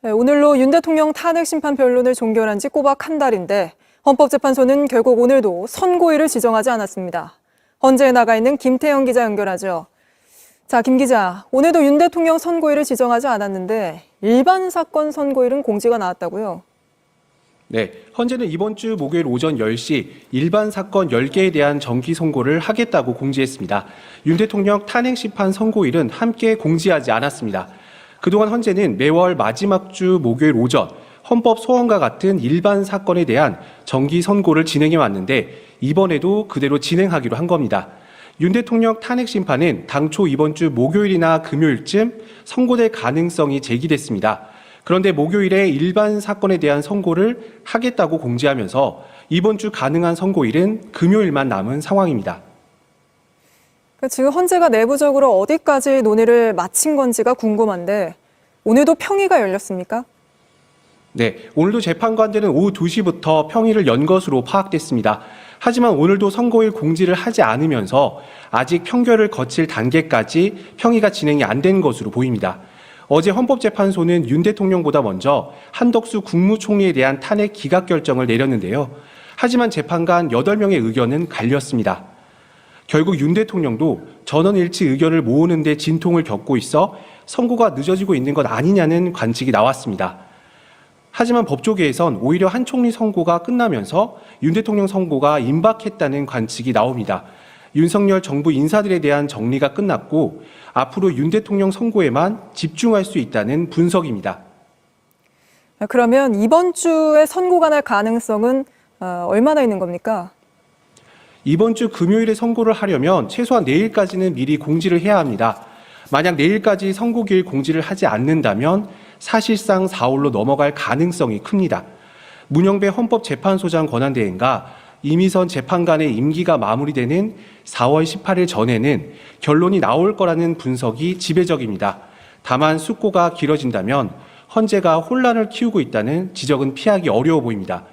네, 오늘로 윤 대통령 탄핵 심판 변론을 종결한 지 꼬박 한 달인데 헌법재판소는 결국 오늘도 선고일을 지정하지 않았습니다. 헌재에 나가 있는 김태영 기자 연결하죠. 자, 김 기자, 오늘도 윤 대통령 선고일을 지정하지 않았는데 일반 사건 선고일은 공지가 나왔다고요? 네, 헌재는 이번 주 목요일 오전 10시 일반 사건 10개에 대한 정기 선고를 하겠다고 공지했습니다. 윤 대통령 탄핵 심판 선고일은 함께 공지하지 않았습니다. 그동안 헌재는 매월 마지막 주 목요일 오전 헌법 소원과 같은 일반 사건에 대한 정기 선고를 진행해 왔는데 이번에도 그대로 진행하기로 한 겁니다. 윤 대통령 탄핵 심판은 당초 이번 주 목요일이나 금요일쯤 선고될 가능성이 제기됐습니다. 그런데 목요일에 일반 사건에 대한 선고를 하겠다고 공지하면서 이번 주 가능한 선고일은 금요일만 남은 상황입니다. 지금 헌재가 내부적으로 어디까지 논의를 마친 건지가 궁금한데 오늘도 평의가 열렸습니까? 네, 오늘도 재판관들은 오후 2시부터 평의를 연 것으로 파악됐습니다. 하지만 오늘도 선고일 공지를 하지 않으면서 아직 평결을 거칠 단계까지 평의가 진행이 안 된 것으로 보입니다. 어제 헌법재판소는 윤 대통령보다 먼저 한덕수 국무총리에 대한 탄핵 기각 결정을 내렸는데요. 하지만 재판관 8명의 의견은 갈렸습니다. 결국 윤 대통령도 전원일치 의견을 모으는 데 진통을 겪고 있어 선고가 늦어지고 있는 것 아니냐는 관측이 나왔습니다. 하지만 법조계에선 오히려 한 총리 선고가 끝나면서 윤 대통령 선고가 임박했다는 관측이 나옵니다. 윤석열 정부 인사들에 대한 정리가 끝났고 앞으로 윤 대통령 선고에만 집중할 수 있다는 분석입니다. 그러면 이번 주에 선고가 날 가능성은 얼마나 있는 겁니까? 이번 주 금요일에 선고를 하려면 최소한 내일까지는 미리 공지를 해야 합니다. 만약 내일까지 선고기일 공지를 하지 않는다면 사실상 4월로 넘어갈 가능성이 큽니다. 문영배 헌법재판소장 권한대행과 이미선 재판관의 임기가 마무리되는 4월 18일 전에는 결론이 나올 거라는 분석이 지배적입니다. 다만 숙고가 길어진다면 헌재가 혼란을 키우고 있다는 지적은 피하기 어려워 보입니다.